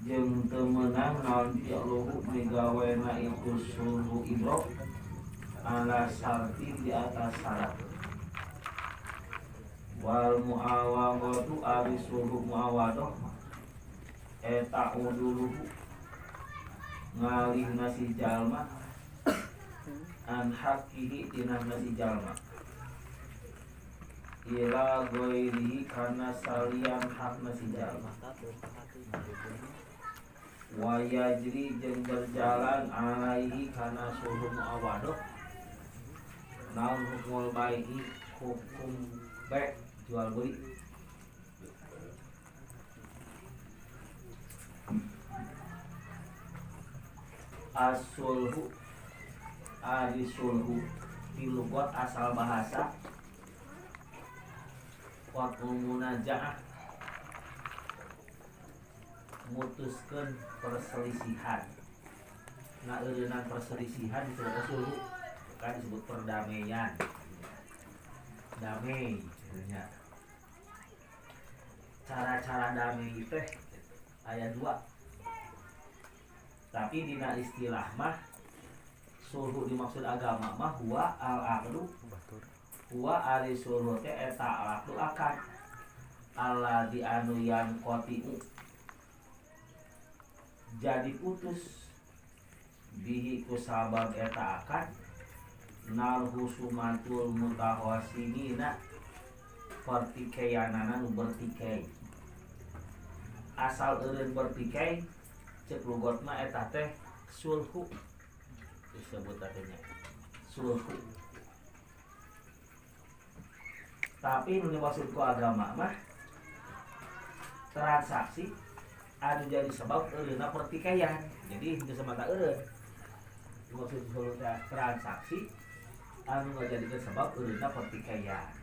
jeung teu meunang naon fi'luhu migawena itu sulhu idrok ala syarti di atas syarat. Wal muawadatu ari sulhu muawadah eta uduluhu ngalihna si jalma an hakihi dinahna si jalma ila goirihi kana salian hakna si jalma wa yajri jeung berjalan alaihi kana sulhu muawadah naun hukumul baiki hukum baik jual beli. As-sulhu ari sulhu di lugat asal bahasa waktu munaja'ah mutuskeun perselisihan. Nah eureunna perselisihan disebut sulhu kan disebut perdamaian. Damai sebenarnya. Cara-cara damai itu aya dua. Tapi dina istilah mah sulhu dimaksud agama mah huwa al-aqdu huwa ari sulhu teh eta al-aqdu akad alladzi anu yanqatiu jadi putus bihi ku sabab eta akad nal husumatul mutawasimina pertikaianana nu bertikai asal eureun bertikai cek lugotna eta teh sulhu disebut artinya sulhu. Tapi nu dimaksud ku agama mah transaksi anu jadi sebab eureunna pertikaian. Jadi henteu semata eureun. Dimaksud sulhu teh transaksi anu ngajadikeun sebab eureunna pertikaian.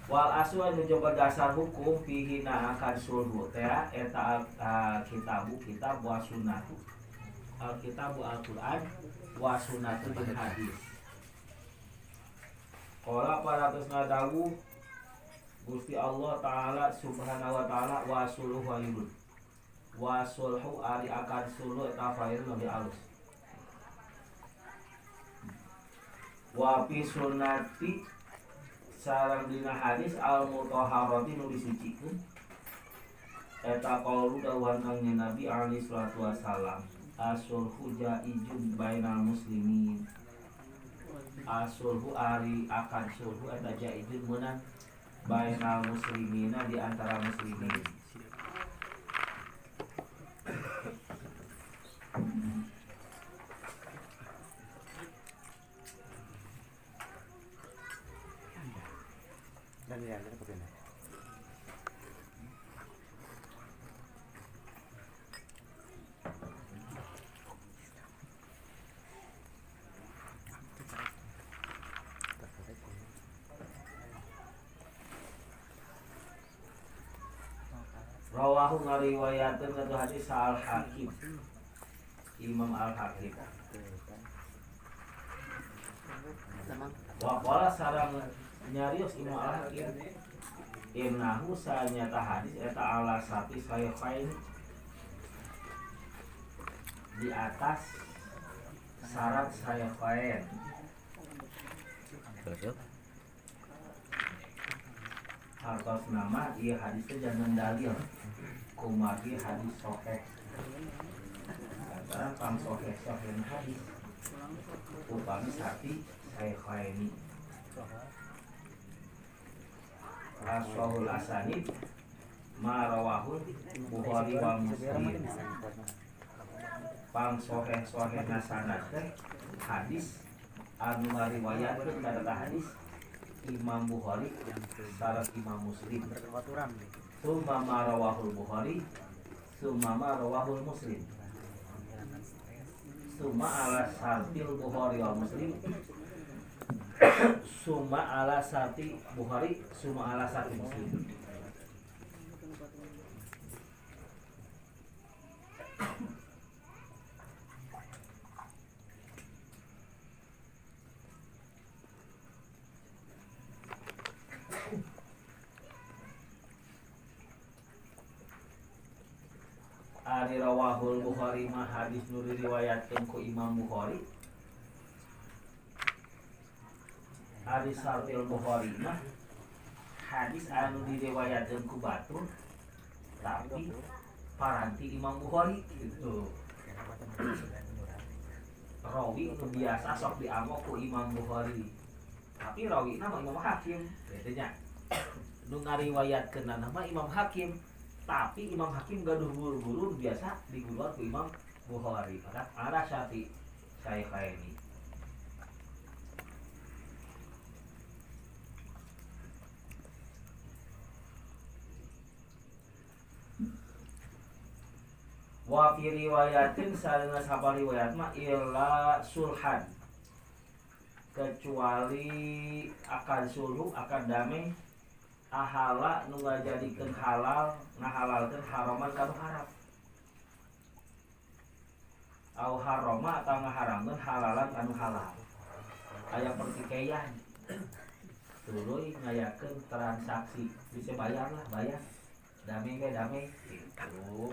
Wal aslu anu coba dasar hukum pihina akan sulhu teh eta kitab wa sunnatu alkitabu Al-Qur'an wa sunnatu jeung hadis. Qala paratosna dawuh Gusti Allah taala subhanahu wa taala wa sulhu khairun wa sulhu ari akan sulhu eta khairun lebih alus. Wa fi sunnati sareng dina hadis al-mutahharati nu disucikeun eta qaulu dawuhan kanjeng Nabi alaihi salatu wasalam as-sulhu jaizun bainal muslimin. As-sulhu ari akan sulhu eta jaizun meunang bainal muslimina di antara muslimin. Dan ya, ada apa ini? Rawahu ngariwayatkeun kana hadis Al-Hakim Imam Al-Hakim. Wa qala sareng nyarios Imam Al-Hakim innahu sanyata hadis eta ala sapi sayafain di atas syarat sayafain. Hartos nama ieu hadis teh jangan dalil kumaha hadis sahih. Karena pang sahih hadis upami sapi sayafaini. Rasul asanid ma rawahul Bukhari wa Muslim. Pang sahih nasanad teh hadis anu ngariwayatkeun kana hadis Imam Bukhari sareng Imam Muslim. Summa ma rawahul Bukhari summa ma rawahul Muslim. Summa ala syartil Bukhari wa Muslim. Summa ala syarti Bukhari summa ala syarti Muslim. Ari rawahul Bukhari mah hadis nu diriwayatkeun ku Imam Bukhari. Ari sartil Bukhari mah hadis anu diriwayatkeun ku batur tapi paranti Imam Bukhari gitu. Rawi nu biasa sok diamok ku Imam Bukhari. Tapi rawi nama Imam Hakim gitu nya. Nu ngariwayatkeun nama Imam Hakim. Tapi Imam Hakim gaduh guru-guru biasa diguruan ku Imam Bukhari. Maka ada Syafi'i Syaikhaini. Wa fi riwayatin sareng sabari riwayat mah illa sulhan. Kecuali akan sulhu akan damai ahala nu ngajadikeun halal ngahalalkeun haraman kanu haram au harama atau ngaharamkeun halalan kanu halal aya pertikaian tuluy ngayakeun transaksi bisa bayar lah bayar damai ge damai gitu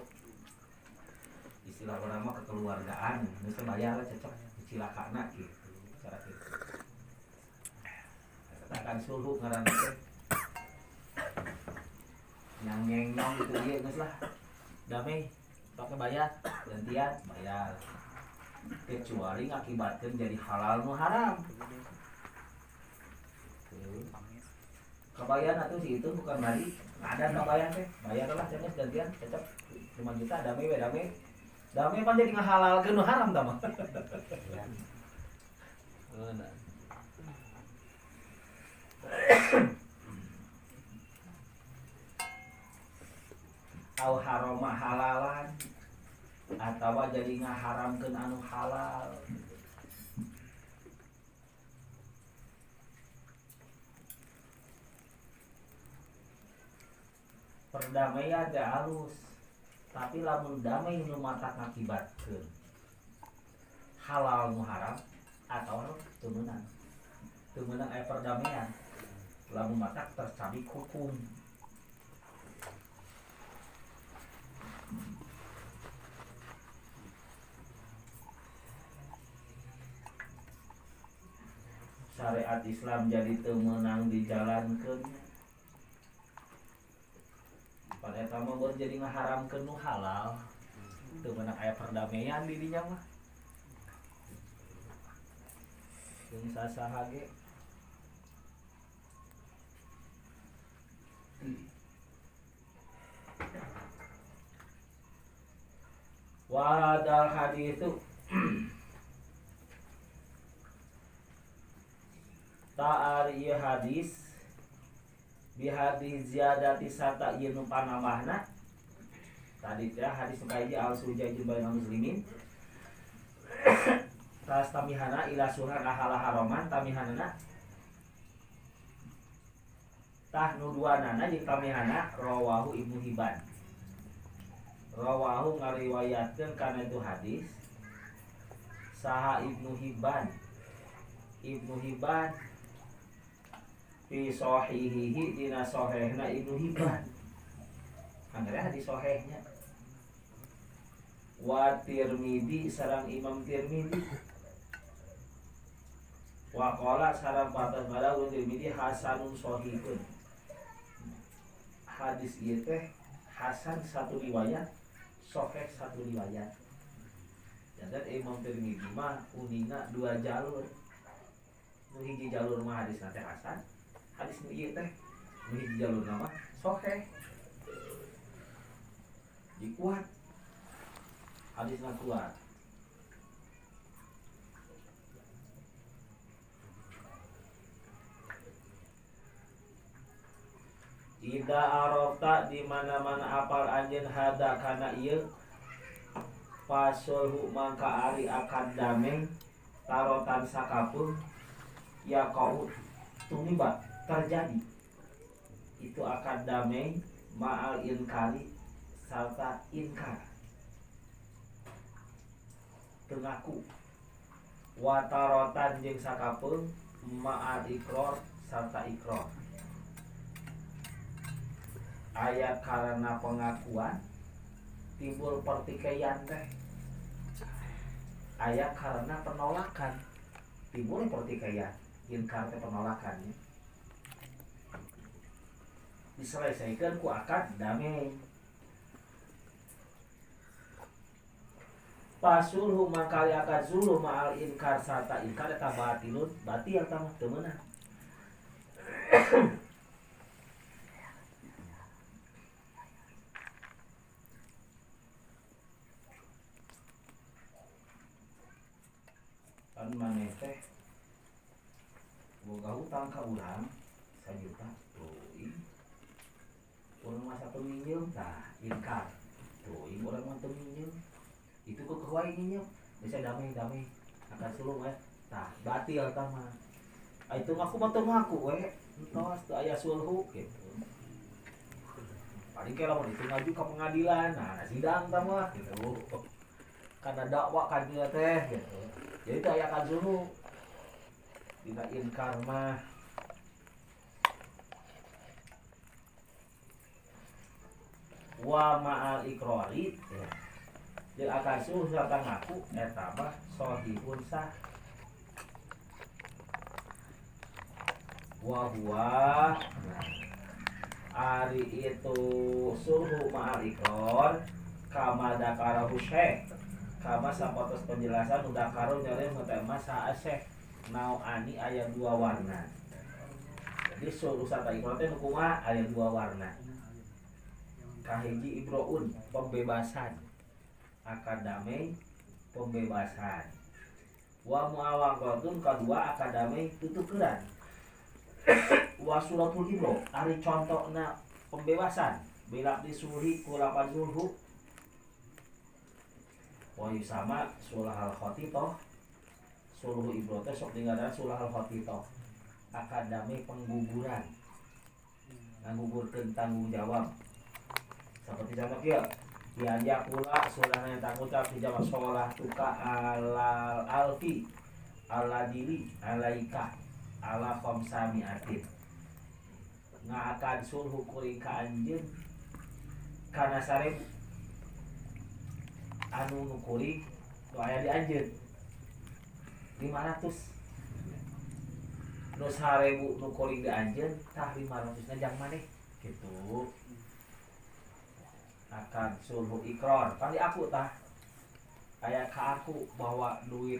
istilah urang mah kekeluargaan bisa bayar lah cocok cilakana gitu cara gitu katakan sulhu ngaranna yang nyengnyong gitu dia geus lah damai pakai bayar gantian bayar kecuali ngakibatkeun jadi halal nu haram kabayan atuh si itu bukan mari ada kabayan teh bayar lah cenah gantian cocok 5 juta damai we damai pan jadi ngahalalkeun nu haram tah mah au harama halalan atawa jadi ngaharamkeun anu halal perdamaian teh halus tapi lamun damai nu matak ngakibatkeun halal nu haram atawa teu meunang aya perdamaian lamun matak tercabik hukum syariat Islam jadi teu meunang dijalankeun pada eta mah jadi ngaharamkeun nu halal teu meunang aya perdamaian di dinya mah jeung sasaha ge wa hadal haditsu ta'ar ieu hadis bihadis ziyadati sata ieu nu panambahna tadi teh hadis nu kaiji al-sujaj bainal muslimin tas tamihana ila suhan ahala haraman tamihanana tah nu duanana jeung tamihana rawahu Ibnu Hibban rawahu ngariwayatkeun kana itu hadis saha Ibnu Hibban fi sahihihi dina sahihna Ibnu Hibban anggar hadis sahihnya wa Tirmidzi sareng Imam Tirmidzi wa qala sareng patah bala Tirmidzi hasanun sahihun hadis ieu teh hasan satu riwayat sahih satu riwayat dan Imam Tirmidzi mah unina 2 jalur nu hiji jalur mah hadis teh hasan hadis nu ieu teh nu hiji jalur nama sahih dikuat hadisna kuat Ida arota di mana-mana apal anjeun hada kana ieu pasulhu mangka ari akan dameng tarotan sakapun ya kau tumiba terjadi itu akan dameng ma'al inkari serta inkar tengaku watarotan jeung sakapun ma'al ikror serta ikror ayat karena pengakuan timbul pertikaian teh aya karena penolakan, timbul pertikaian, inkar teh penolakannya diselesaikan ku akad damai. Pasulhu mangkali akad sulhu ma'al inkar sarta inkar eta batilun batil tamah teu meunang. Kan maneh teh boga hutang ka urang 1 juta tuh urang masa peminjem tah inkar tuh urang mah teu minjem itu kok kuai minjem bisa damai akan sulung tah batil tah mah itu ngaku mah teu ngaku we entos teu aya sulhu gitu paling kira mun itu ngaju ke pengadilan nah sidang tah mah gitu karena dakwa kan dia teh gitu jadi teu aya kan sulhu dina inkar mah. Wa ma'al ikrari ya. Jeung akan sulh sarta ngaku eta mah shahihun sah. Wa huwa ari itu sulhu ma'al ikrar kama dakarahu syekh kama sapatos penjelasan udah karo nyare mutama sa syekh nau ani aya 2 warna. Jadi sulhu sarta ikrar teh kumaha aya 2 warna. Kahiji ibroun pembebasan, akad damai pembebasan. Wa muawaqatun kadua akad damai tutukeran. Wa suratul ibro ari contohna pembebasan bila disuruhi kulapan sulhu. Wa sama sulhal khatithah. Sulhu ibro teh sok dingadaran sulhal khatithah. Akad damai pengguguran. Ngagugurkeun tanggung jawab. Seperti contoh kieu diajak pula sulahna tanggung jawab di jamaah sholah tuka alal alfi ala diri alaika ala khamsami atin ngaakan sulhu kuring ka anjeun kana 1000 anu nu kuring nu aya di anjeun 500 nu 1000 nu kuring di anjeun tah 500 na jang maneh kitu. Akan sulhu ikrar kali aku tah aya ka aku bawa duit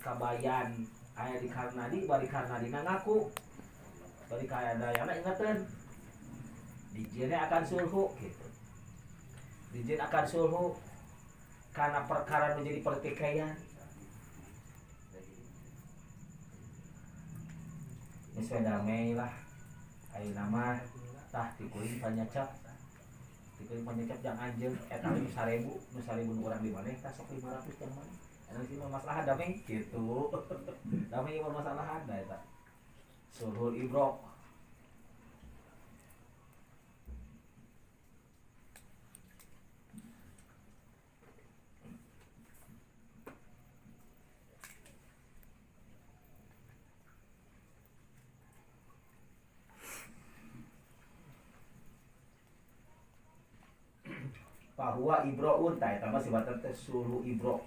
kabayan aya di Karnadi bari Karnadi ngaku bari kaya dayana ingeteun dijieun akan sulhu gitu dijieun akan sulhu karena perkara menjadi pertikaian geus damai lah ayeuna mah tah tikuing panyacap itu penyecap jang anjeun eta nu 1000 nu urang di maneh tah sok 500 jang maneh anu sih masalah damai kitu damai mah masalah da eta sulhul ibro. Bahwa ibroun ta eta mah sifatna teh sulhu ibro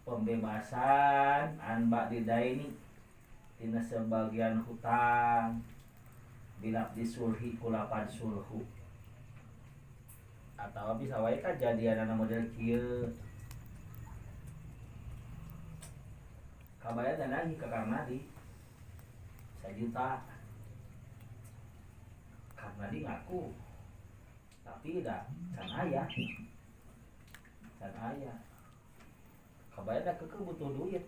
pembebasan an ba'didaini tina sebagian hutang bila disulhi kulapan sulhu atawa bisa wae kajadianana model kieu kabayar dan lagi ke Karnadi 1 juta Karnadi ngaku tapi dah can ayah kabayar dah keke butuh duit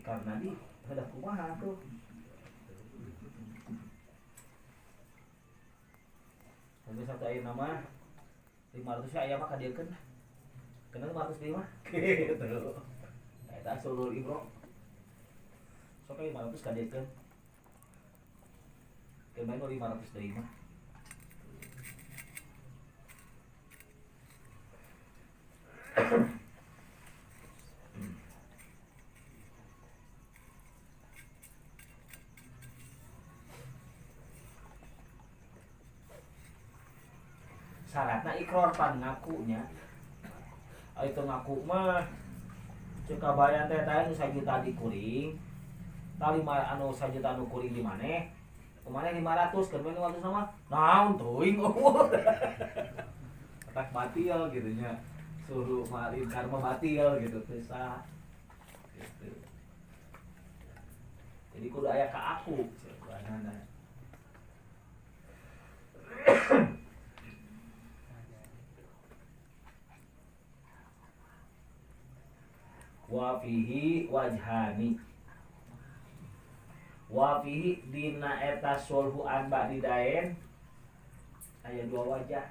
karena di ada kumaha tuh tapi satu air nama 500 ayam mah kadiekeun kena 500 mah gitu eta sulhul ibro sok 500 kadiekeun kemain 500 deui mah syaratna ikrar pan ngakunya. Itu ngaku mah cek kabayan teh teh nu 1 juta dikuring. Tali anu 1 juta anu kuring di maneh. Kemana 500 kan mana waktu sama naon teuing tak batil gitu nya suruh malin karma batil gitu bisa gitu. Jadi kudu aya ka aku sebenarnya. Wa fihi wajhani wa fihi dina eta sulhu an ba'di daen aya 2 wajah.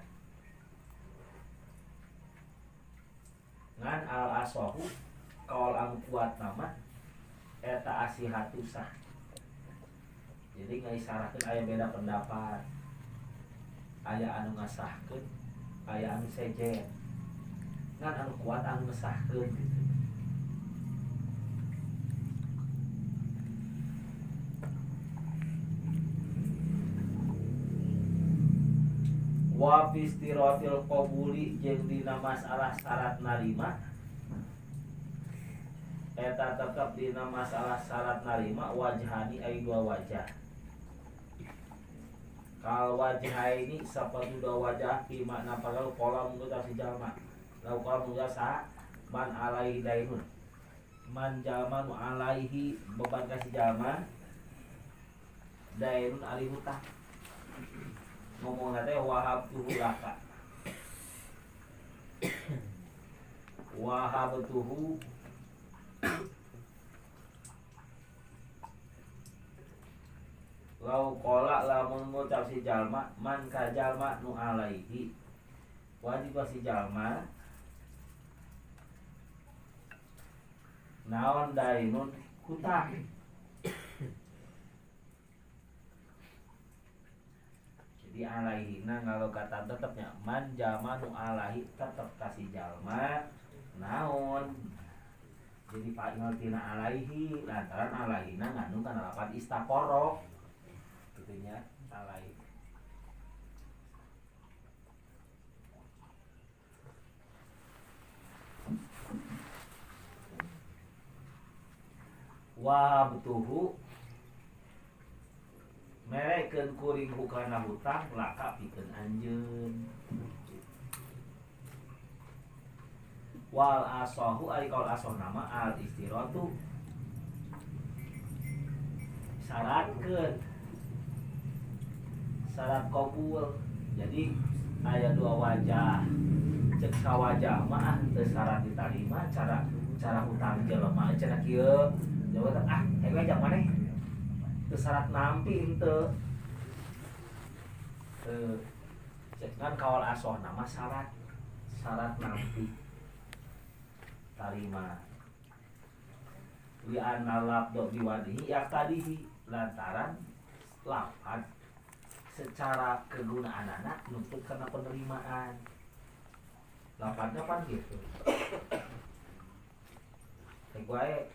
Ngan al asahu kaul anu kuat nama eta asihatu sah. Jadi ngaisarakeun aya beda pendapat. Aya anu ngasahkeun, aya anu sejen. Ngan anu kuat anu ngesahkeun gitu. Wa fistiratil qabuli jeung dina masalah syarat narima eta tetep dina masalah syarat narima wajhani ai 2 wajah. Kal wajhaini saperlu 2 wajah fi makna pagalu pola mungguta si jalma. Lau kal mungguta man alaihi dainun. Man jalma nu alaihi beban ka si jalma dainun ali hutang. Ngomong teh wahab tuhu laka wahab tuhu lau kola lamun ngucap si jalma man ka jalma nu alaihi wajib si jalma naon dainun hutang. Di alaihi na kalau kata tetapnya man jamanu alaihi tetap kasih jalma naon. Jadi pak tina alaihi lantaran alaihi na ngandung kana lapan istaqoro gitunya alaihi. Wa butuhu merekeun kuring hukana hutang laka pikeun anjeun. Wal asahu ari kaul asah nama al istiratu syaratkeun syarat qabul. Jadi aya 2 wajah. Cek sawajah mah teu syarat ditarima cara hutang jelema cenah kieu. Jawab ngajak maneh teu syarat nampi henteu. Kan kaul asah nama syarat nampi tarima li anna labdo biwadihi yaqtadihi lantaran lafad secara kegunaan anak nuntut karena penerimaan. Lafadnya kan gitu. Kayak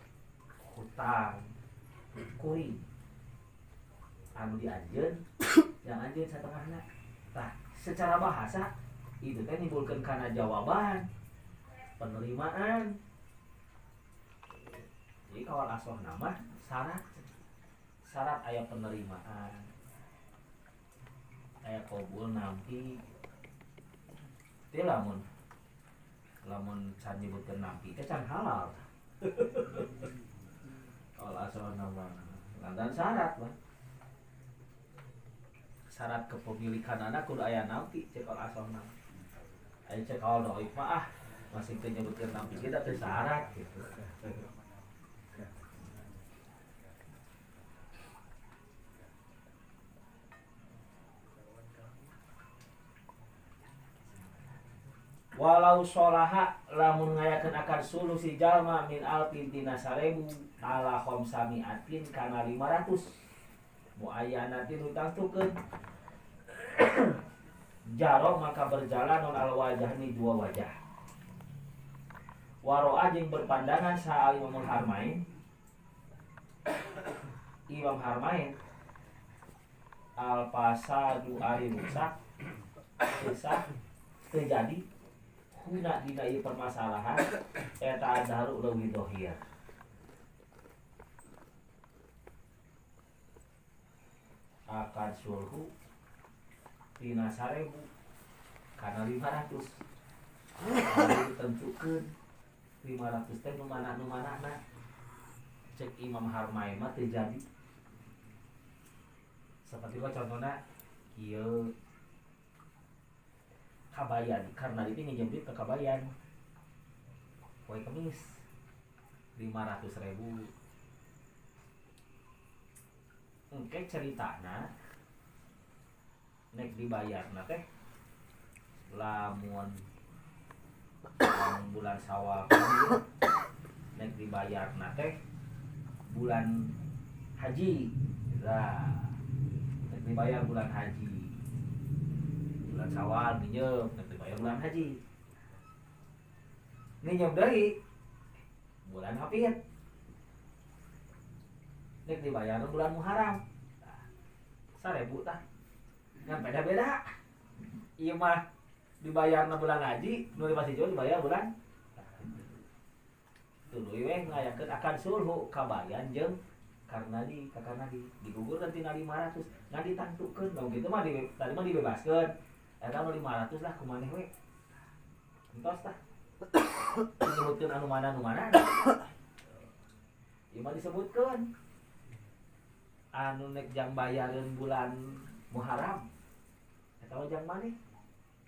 hutang kuring anu dianjeun yang anjeun satengahna. Tah secara bahasa itu teh nimbulkeun kana jawaban penerimaan. Jadi kawal asah nama syarat aya penerimaan aya qabul nampi. Teh lamun can nyebutkeun nampi teh can halal. Kawal asah nama lantaran syarat mah syarat kepemilikan anak kudu aya nampi cek kawal asah nama. Aya cek kawal dhaif mah masih menyebutkan nampi kita teh syarat gitu. Walau sholaha lamun ngayakeun akad suluh si jalma min alfin tina 1000 ala khamsamiatin kana 500 muayyanatin utangtukeun jaro maka berjalan non al wajahni 2 wajah. Waro'a jeung berpandangan sa Imam Harmain al fasadu ari rusak sesah terjadi huna dina ieu permasalahan eta adharu leuwih dohir. Akad sulhu tina 1000 kana 500. Lalu ditentukeun 500 teh nu mana-manana. Cek Imam Harmain mah terjadi. Seperti contohnya ieu kabayan karena itu nginjem duit ke kabayan poe Kemis 500.000. Engke ceritana nek dibayarna teh lamun bulan Syawal nek dibayarna teh bulan haji. Nah, nek dibayar bulan haji. Bulan Syawal minjem nek dibayar bulan haji. Minjem deui bulan Hafid. Nek dibayar bulan Muharram. Nah, 1000 tah. Ngan beda-beda. Ieu mah dibayarna bulan haji, nu dipasijo dibayar bulan tuluy we ngayakeun akan sulhu kabayan jeung karnadi kakarnadi digugurkeun tina 500 ngan ditangtukeun. Lamun kitu mah tadi mah dibebaskeun. Eta nu 500 lah kumaneh we. Entos tah. Disebutkeun anu mana. Ieu mah disebutkeun anu nek jang bayareun bulan Muharram. Eta mah jang maneh.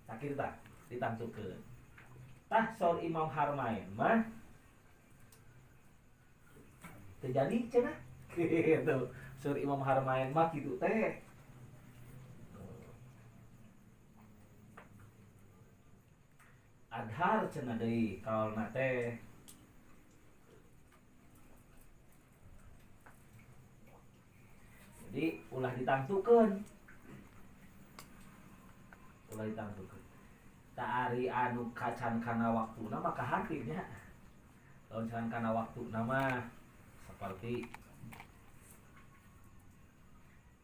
Sakitu tah ditangtukeun. Tah saur Imam Harmain mah terjadi cenah. Gitu. Saur Imam Harmain mah kitu teh. Adhar cenah deui kaolna teh. Jadi ulah ditangtukeun. Tak ari anu kacan kana waktuna maka hatinya. Lamun can kana waktuna mah seperti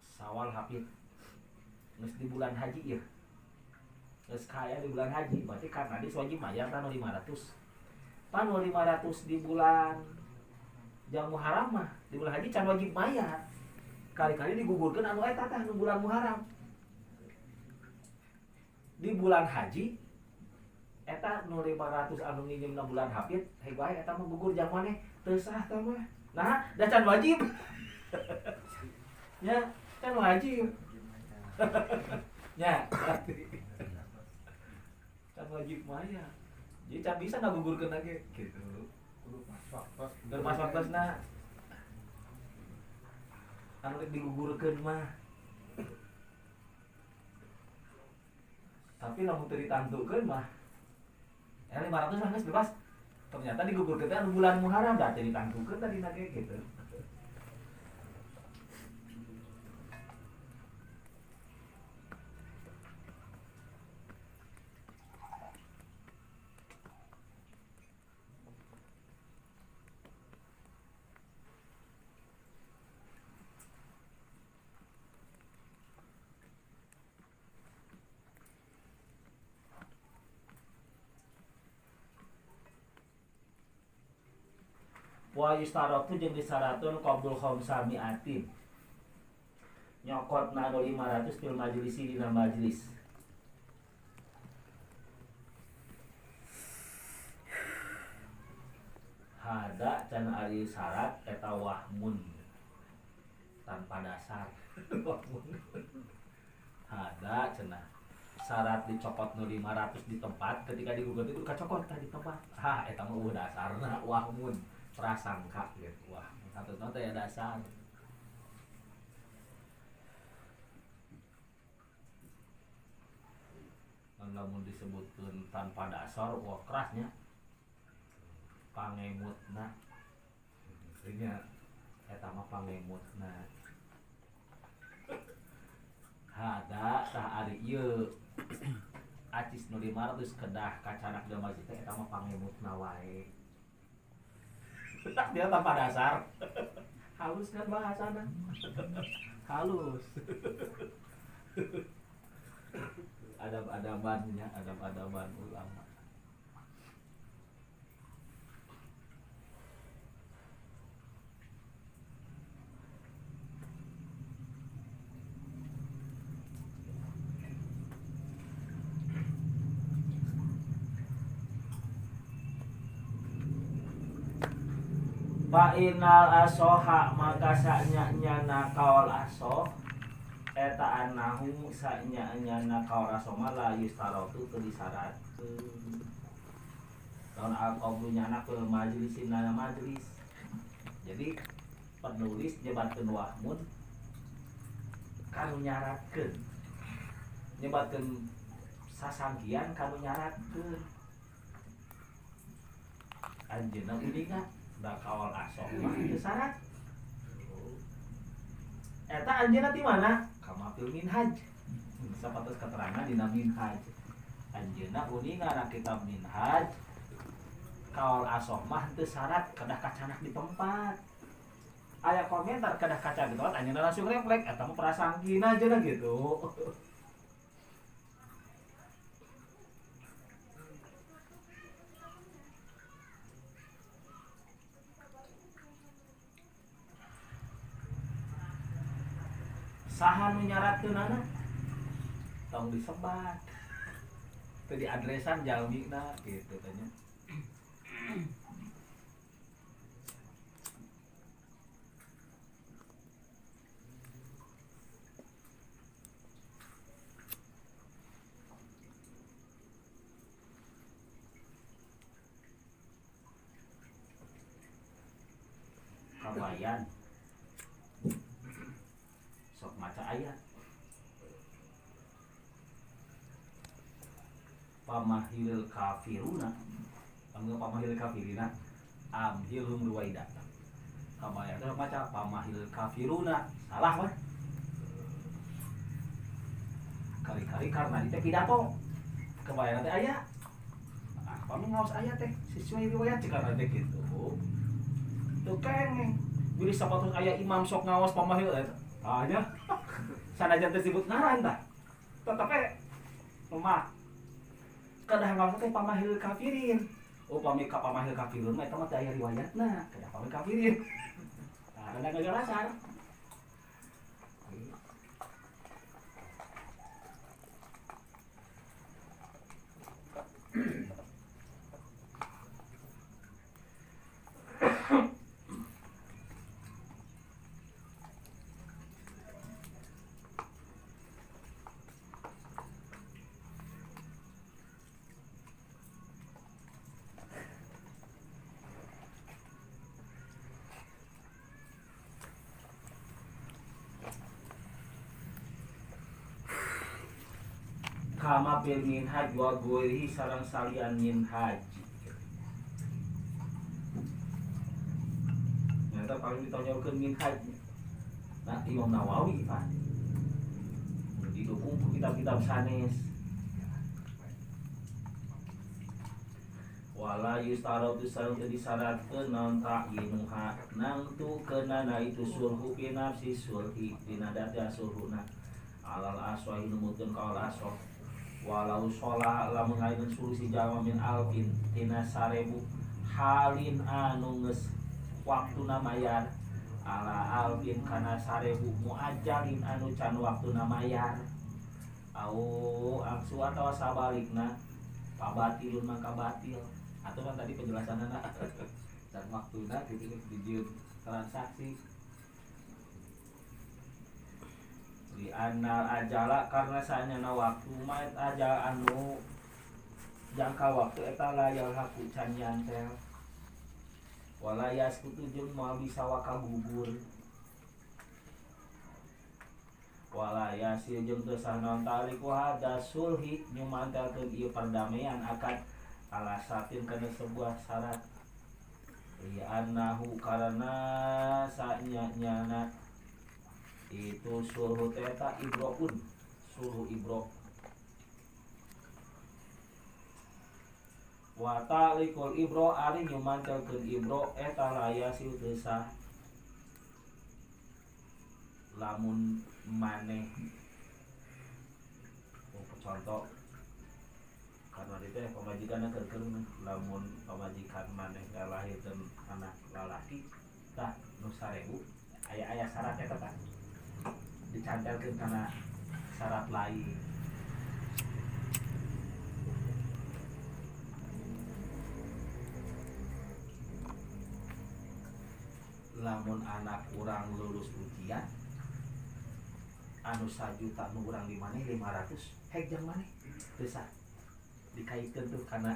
Syawal Hafid geus di bulan haji ya. Geus kaya di bulan haji berarti karena di wajib bayar tanu 500. Panu 500 di bulan jang Muharram mah di bulan haji can wajib bayar. Kali-kali digugurkeun anu eta tah nu bulan Muharram. Di bulan haji eta nu 500 anu nginjemna bulan Hafid hei bae eta mah gugur jang maneh teu sah tah mah. Nah, da can wajib. Ya, can wajib. Ya, can wajib mah ya. Jadi can bisa ngagugurkeun lagi gitu. Kudu mas waktosna. Anu rek digugurkeun mah. Tapi lamun teu ditantukeun mah 500 mah geus bebas. Ternyata digugurkeun teh bulan Muharram da teu ditantukeun tadina ge gitu. Wa yustaratu jeung disyaratkeun qabul khamsami atin. Nyokotna 500 fil majlisi dina majlis. Hada can ari syarat eta wahmun tanpa dasar. Wahmun. Hada cenah syarat dicopot 500 di tempat ketika digugat itu kacokot di tempat. Ha eta mah dasarna wahmun. Prasangka gitu. Wah, satu nota ya dasar. Namun disebutkan tanpa dasar, wah kerasnya. Pangemutna. Artinya eta mah pangemutna. Hada tah ari ieu. Acis nu 500 kedah kacanak da masjid eta mah pangemutna wae. Dia tanpa dasar. Halus kan bahasana. Halus. Ada adab-adabannya, adab-adaban ulama. Fa'inal asoha maka sanya-nyana kaul asoh eta anahu sanya-nyana kaul asoh la yustarotu teu disyaratkeun. Lamun al-qablunya anak fil majlisin na majlis. Jadi penulis nyebatkeun wahmun kanu nyaratkeun. Nyebatkeun sasangkian kanu nyaratkeun. Anjeunna uningan da kawal asoh mah teu syarat. Eta anjeunna ti mana? Kamapil minhaj. Sapatos keterangan dina minhaj. Anjeunna uningan kitab minhaj. Kawal asoh mah teu syarat kedah kacanak di tempat. Aya komentar kedah kaca di tempat anjeunna langsung refleks eta mah prasangkina aja gitu. Saha nu nyaratkeunana tong disebat teu di adresan jalmina gitu tanya. Kawayan sok maca ayat. Pamahil kafiruna panggil pamahil kafirina amhilhum ruwaidata. Kawayan sok maca pamahil kafiruna salah weh. Kali-kali karena itu pidato kebayang teh aya. Ah, pami ngaos ayat teh sesuai riwayat cenah teh kitu. Tuh kengeng. Jadi sapatos aya imam sok ngaos pamahil eta. Anya sanajan tersebut ngaran tah tetapi mah kadah ngaos teh pamahil kafirin. Oh pami ka pamahil kafirun mah eta mah teh aya riwayatna kadah pamahil kafirin. Nah ada ngajelasan kama fil minhaj wa ghairihi sareng salian minhaj. Nyata paling ditonjolkeun minhaj. Nah, Imam Nawawi Pak. Didukung ku kitab-kitab sanes. Wala yustaratu sareng teu disyaratkeun naon ta'yinuha nangtukeunana itu sulhu fi nafsi sulhi dina dada sulhuna alal aswahi numutkeun kaul aswah. Walau sholah lamun ngajeun solusi jalma min alfin tina 1000 halin anu geus waktuna mayar ala alfin kana 1000 muajalin anu can waktuna mayar au aksu atawa sabalikna pabatilun mangka batil aturan tadi penjelasanana dan waktuna gitu di transaksi di anal ajala karena sanyana waktu mait ajal anu jangka waktu eta layal haku can nyantel walayas kutu jeung moal bisa wakagugur walayas jeung teu sah naon taliku hada sulhi nyumantelkeun ieu perdamaian akad alasatin kana sebuah syarat li annahu karena sanyana itu suruh teta ibroun suruh ibro wa talikul ibro ari nyumantelkeun ibro eta layasi teu sah lamun maneh contoh teh pamajikanna keur lamun pamajikan maneh ngalahirkeun anak lalaki tah nu 1000 aya syarat eta tah dicantelkeun kana syarat lain. Lamun anak urang lulus ujian anu 1 juta nu urang di maneh 500 hek jang maneh teu sah dikaitkeun tuh kana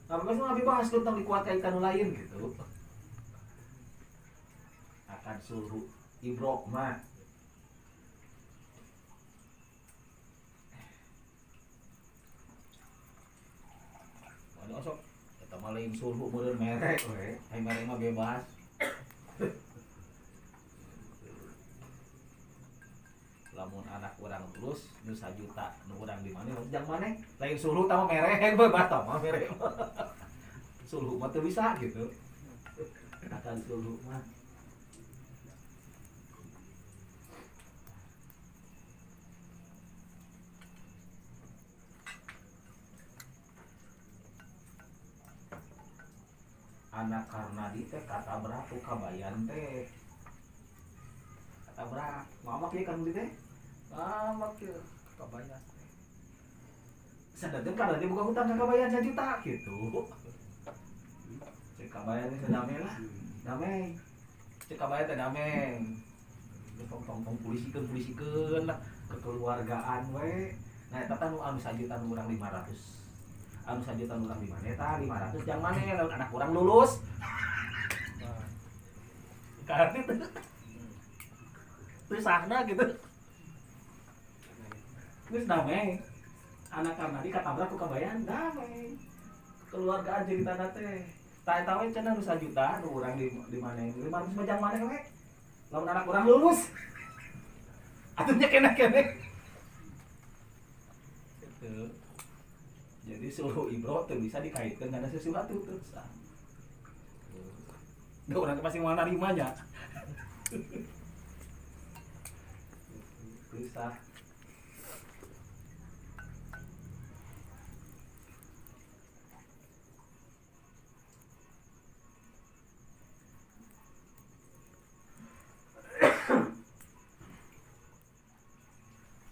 tapi mah dibahas tentang dikuatkan kanu lain gitu akan suruh ibrok mah ini osok eta mah lain suruh meureun merek we ai merek mah bebas. Lamun anak urang lulus nu 1 juta nu urang di maneh jang maneh lain suruh tah merek bebas tah mah merek suruh mah teu bisa gitu akan suruh mah anak Karnadi teh kata berapa kabayan teh kata berapa mamak ya kan teh mamak ya kabayan teh sedangkan Karnadi buka hutang ke kabayan 1 juta gitu cek kabayan teh damai lah damai cek kabayan teh damai tong pulisikeun lah kekeluargaan we nah eta teh anu 1 juta nu urang 500 anu 1 juta urang di mana tah 500 jang maneh lamun anak urang lulus karena itu terus sahna gitu terus damai anak karena dikatabrak ku kabayan damai keluargaan ceritana teh tah eta we cenah nu 1 juta nu urang di mana 500 mah jang maneh we lamun anak urang lulus atunya kene-kene gitu. Jadi suruh ibro tuh bisa dikaitkan dengan sesuatu terus. Nggak orang pasti mau narimanya. Bisa.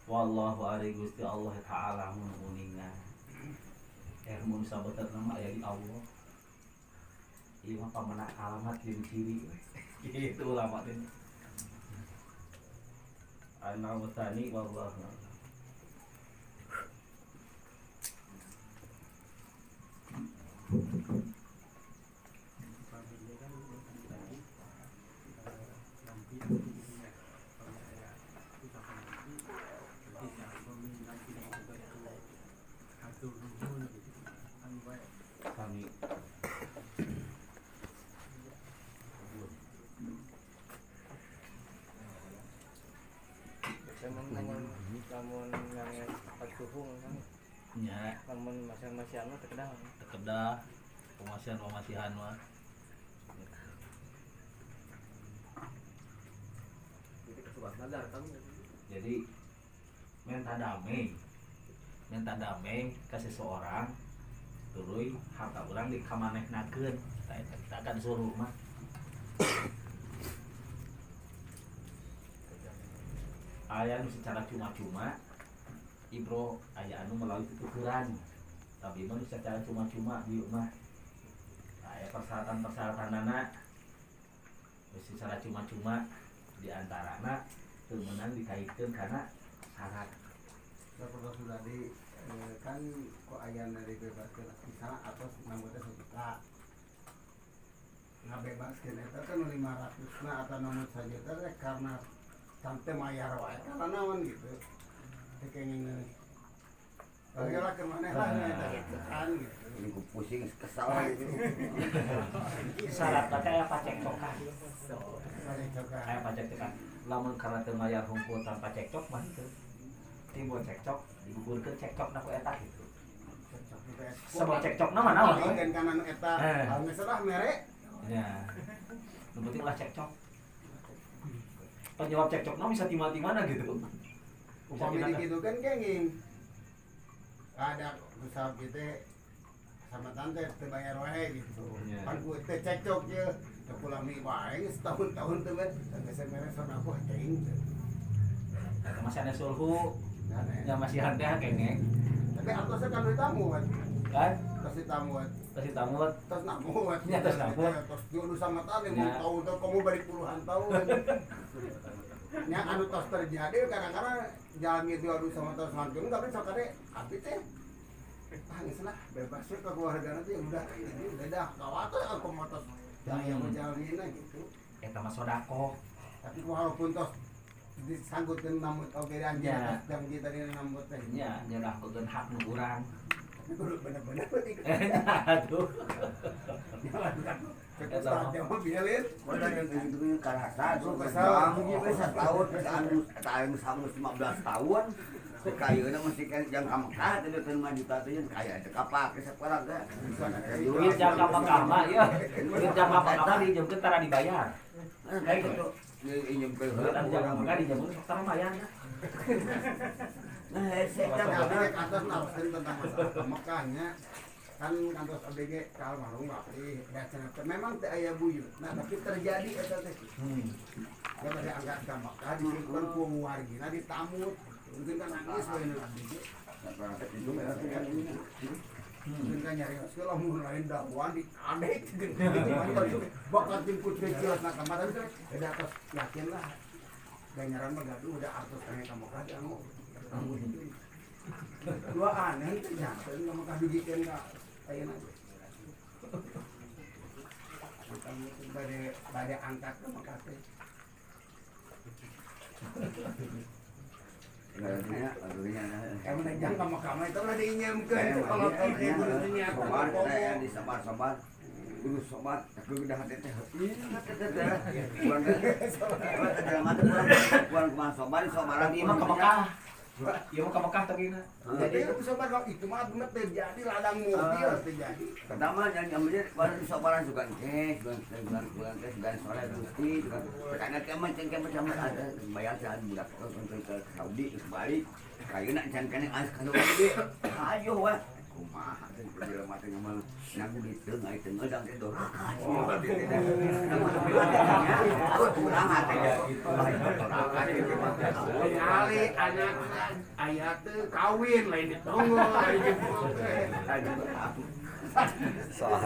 Wallahu a'lam Gusti Allah taala muningan. Mun sabetat nama aya di Allah. Ieu mah pamana alamat jeung ciri. Gitu ulama teh. Ana mutani wallahu a'lam. Kami lamun yang patuhung kan nya lamun masih-masih anu terkedah pemasihan mah jadi minta damai ke seseorang tuluy harta urang dikamanehnakeun tak akan suruh mah aya nu secara cuma-cuma ibro aya anu melalui tuturan tapi mah secara cuma-cuma dieu mah aya persyaratan-persyaratanana secara cuma-cuma di antarana teu meunang dikaitkeun kana syarat. Kalau sudah di kan kok aya dibebaskeun misalnya atas nambah 1 juta ngabebaskeun eta kan 500 na atau namun saja teh karena sampai mayar wae karena naon gitu kenging bagelah ke maneh lah eta kan gitu ini ku pusing kesal gitu Syarat kayak pacekcokan coba kayak pacekcokan lamun karena teu mayar hungkul tanpa cekcok mah teu timbul cekcok digugurkeun cekcokna ku eta gitu sebab cekcokna mah naon we kan kanan eta anu salah mere ya nu penting ulah cekcok penyebab cekcokna bisa timah-timana gitu upami gitu kan kenging ada usaha kita sama tante terbayar wae gitu. Iya. Kan gue teh cekcok ya, teu pulang mi wae setahun-tahun teh kan, tangga semeres sana aku aing. Eta masih ada sulhu, Aneh. nya masih ada kengeng. Tapi artosnya kan duit tamu kan, Kan kasih tamu kan, kasih tamut. terus namu kan, Ya, terus namu. terus jodoh sama tante Ya. mau tahu tuh kamu balik puluhan tahun. Nya anu tos terjadi kadang-kadang jalan gitu aduh sama tos hancur nggak bisa kade api teh. Ah geus lah bebas we ke keluarga nanti udah ini udah dah kawat aku mau tos jaya menjalina gitu. Eta mah sodako. Tapi walaupun tos disanggutin namut oge anjeun Ya. jam kita di namut teh. Nya nyerahkeun hak nu urang. Tapi kudu bener-bener penting. Aduh. Kita jawab biarin. Padahal yang gitu karasa tuh Kesal. kesal setahun anu sama 15 tahun kayeuna masih kan jangka Mekah teh 5 juta teh kaya teh kapake saperang teh. Duit jangka Mekah mah ya. Duit jangka Mekah mah dijemkeun tara dibayar. Kayak gitu. Injem ke Duit anu jangka Mekah dijemkeun sok tara bayar. Nah, saya Tapi kantor nawarin tentang masalah Mekahnya kan kantor ABG kal marung bapri memang teh aya buyut. Nah, tapi terjadi eta teh. Ya pada angkat ka Mekah disimpen ku wargina ditamut. Mungkin kan nangis we nu ABG. itu merah kan ini. Mungkin kan nyari segala mun lain dakwan di adek gitu. Bakat tim putri jelas nak kamar tapi beda atas yakin lah. Ganyaran mah gaduh udah artos kaya ka Mekah anu. Dua aneh itu jangan nggak mau kadugikeun ka ayeuna. Bade angkat ke Mekah teh. Garanya adunya. Emang nejang ka Mekah mah itu lah diinyemkeun kalau itu dunia sobat saya di sabar-sabar dulu sobat aku udah hati teh bulan kemana sobat di sobaran Ieu mah ka Mekah. Ieu mah ka Mekah tagina. jadi itu sobat kalau itu mah bener terjadi ladang mobil terjadi. pertama yang ambil baru di sobaran juga teh bulan teh bulan sore gusti juga karena kemana macam ada bayar jalan budak untuk ke Saudi terus balik kayu nak can kene as kalau gede ayo wah kumaha teh jelema teh ngamal nang di tengah itu ngedang teh dor kurang hati Kali anak ayah tuh kawin lain ditunggu lain soal